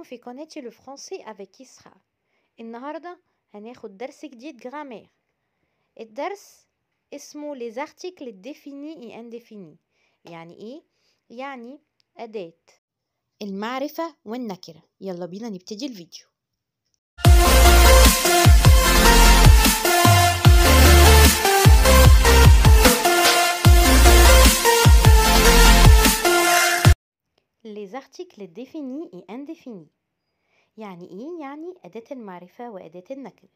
معاكم في قناتي الفرنسي avec إسراء. النهاردة هناخد درس جديد جرامير. الدرس اسمه les articles définis et indéfinis. يعني ايه؟ يعني أداة المعرفة والنكرة. يلا بينا نبتدي الفيديو. les articles définis et indéfinis. يعني ايه؟ يعني أداة المعرفة وأداة النكرة.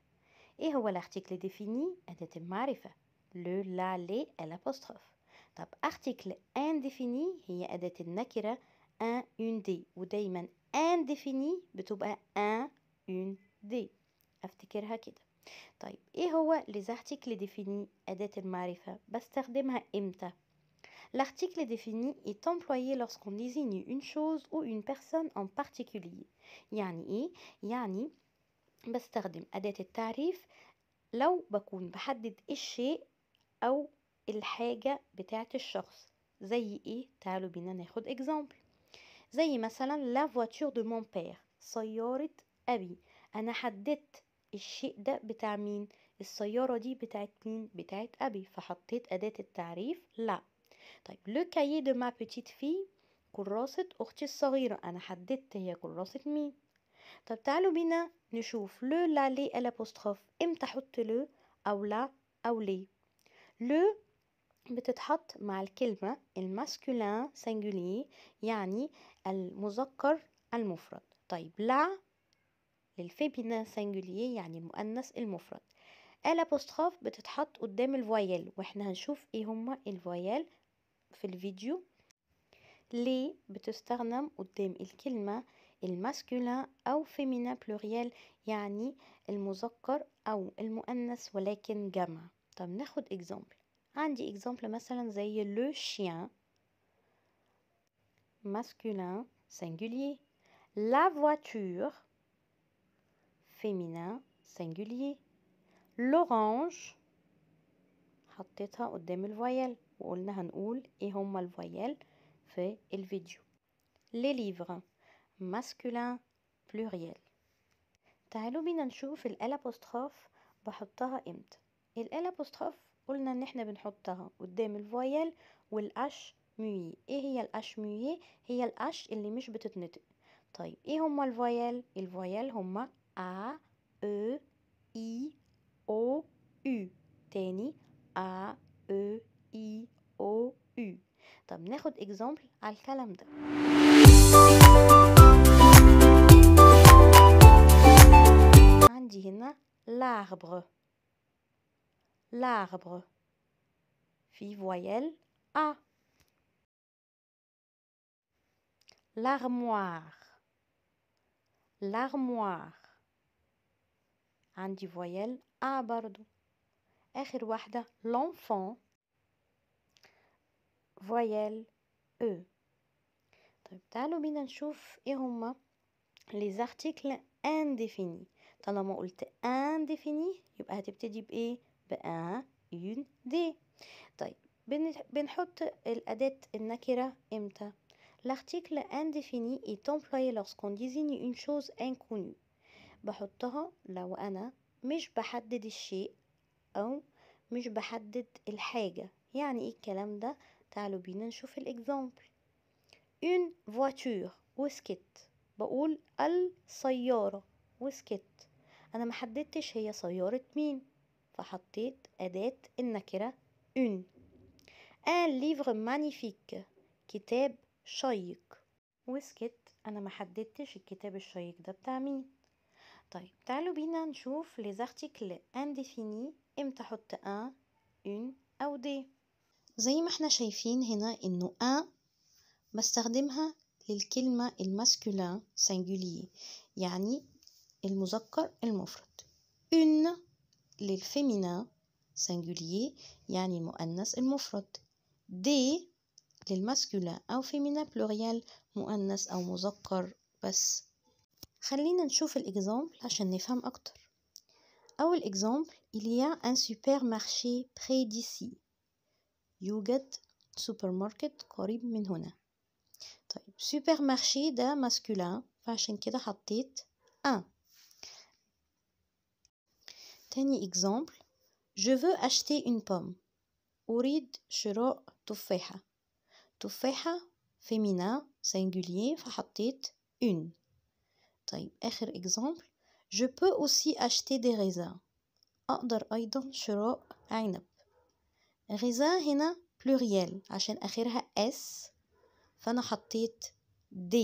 ايه هو l'article défini؟ أداة المعرفة le, la, les, l'apostrophe. طب article indéfini هي أداة النكرة un, une, des، ودايما indéfini بتبقى un, une, des. افتكرها كده. طيب ايه هو les articles définis؟ أداة المعرفة بستخدمها امتى؟ L'article défini est employé lorsqu'on désigne une chose ou une personne en particulier. يعني ايه؟ يعني بستخدم أداة التعريف لو بكون بحدد الشيء أو الحاجة بتاعت الشخص. زي ايه؟ تعالوا بينا ناخد example. زي مثلا la voiture de mon père، سيارة أبي. أنا حددت الشيء ده بتاع مين؟ السيارة دي بتاعت مين؟ بتاعت أبي، فحطيت أداة التعريف لا. طيب le cahier de ma petite fille، كراسة أختي الصغيرة. أنا حددت هي كراسة مين. طب تعالوا بينا نشوف le, la, les, l'apostrophe. امتى احط le او لا او ليه؟ le بتتحط مع الكلمة الماسكولين singulier، يعني المذكر المفرد. طيب لا للفيمينين singulier، يعني المؤنث المفرد. l'apostrophe بتتحط قدام الفويل، واحنا هنشوف ايه هما الفويل في الفيديو. ليه بتستخدم قدام الكلمة الماسكولين أو فيمينين بلوريال، يعني المذكر أو المؤنث ولكن جمع. طب ناخد example. عندي example مثلا زي le chien masculin singulier، la voiture féminin singulier، l'orange حطيتها قدام الفويل وقلنا هنقول ايه هما الفويل في الفيديو. les livres masculin pluriel. تعالوا بينا نشوف الالابوستروف بحطها امتى. الالابوستروف قلنا ان احنا بنحطها قدام الفويل والاش موي. ايه هي الاش موي؟ هي الاش اللي مش بتتنطق. طيب ايه هما الفويل؟ الفويل هما ا او اي او يو. تاني ا او اي او يو. طب ناخد اكزامبل على الكلام ده. عندي هنا l'arbre، l'arbre في فويل A. l'armoire، l'armoire عندي فويل A برضو. آخر واحدة l'enfant فويل E. طيب تعالوا بينا نشوف ايه هما les articles indéfinis. طالما قلت indéfini يبقى هتبتدي بإيه؟ بأن، une، des. طيب بنحط الأداة النكرة إمتى؟ l'article indéfini est employé lorsqu'on désigne une chose inconnue. بحطها لو أنا مش بحدد الشيء أو مش بحدد الحاجة. يعني إيه الكلام ده؟ تعالوا بينا نشوف الإكزامبل. une voiture وسكت، بقول السيارة وسكت. أنا محددتش هي سيارة مين، فحطيت أداة النكرة une. un livre magnifique، كتاب شيق وسكت. أنا محددتش الكتاب الشيق ده بتاع مين. طيب تعالوا بينا نشوف les articles indéfinis. امتى احط un، une أو des. زي ما احنا شايفين هنا إنه un بستخدمها للكلمة الماسكولين singulier، يعني المذكر المفرد. une للفيمينين singulier، يعني المؤنث المفرد. des للماسكولين أو فيمينين بلوريال، مؤنث أو مذكر بس. خلينا نشوف الإكزامبل عشان نفهم أكتر. أول إكزامبل il y a un supermarché près d'ici. يوجد سوبر ماركت قريب من هنا. طيب سوبر مارشي ده ماسكولين، فعشان كده حطيت un. تاني exemple. Je veux acheter une pomme. أريد شراء تفاحة. تفاحة féminin singulier فحطيت une. طيب آخر exemple. Je peux aussi acheter des raisins. أقدر أيضا شراء عنب. raisin هنا pluriel عشان آخرها s فأنا حطيت d.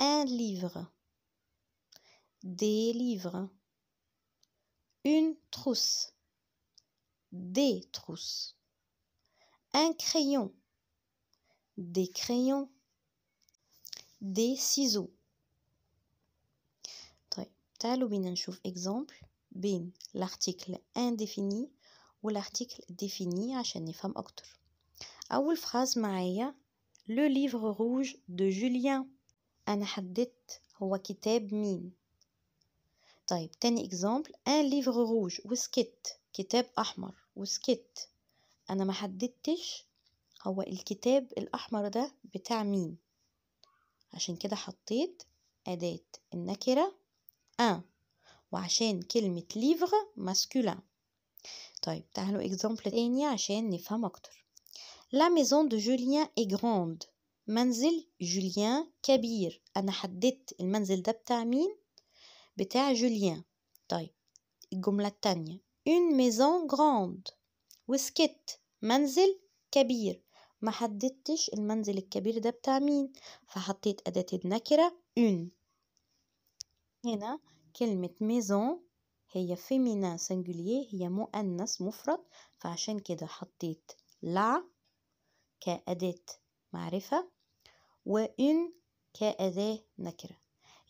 Un livre. Des livres. Une trousse. Des trousses. Un crayon. Des crayons. Des ciseaux. طيب تعالوا بينا نشوف exemple بين l'article indéfini و l'article défini عشان نفهم أكتر. أول phrase معايا le livre rouge de Julien. أنا حددت هو كتاب مين. طيب تاني exemple un livre rouge وسكت كتاب أحمر وسكت. أنا ما حددتش هو الكتاب الأحمر ده بتاع مين عشان كده حطيت أداة النكرة un وعشان كلمة livre masculin. طيب تعالوا exemple تاني عشان نفهم أكتر. La maison de Julien est grande. منزل جوليان كبير. أنا حددت المنزل ده بتاع مين؟ بتاع جوليان. طيب الجملة التانية une maison grande وسكت منزل كبير. ما حددتش المنزل الكبير ده بتاع مين فحطيت أداة النكرة une. هنا كلمة maison هي féminin singulier هي مؤنث مفرد فعشان كده حطيت لا كأداة معرفة وإن كأداة نكرة.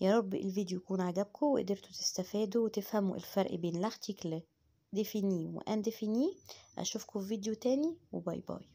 يا رب الفيديو يكون عجبكم وقدرتوا تستفادوا وتفهموا الفرق بين l'article défini و indéfini. أشوفكم في فيديو تاني وباي باي.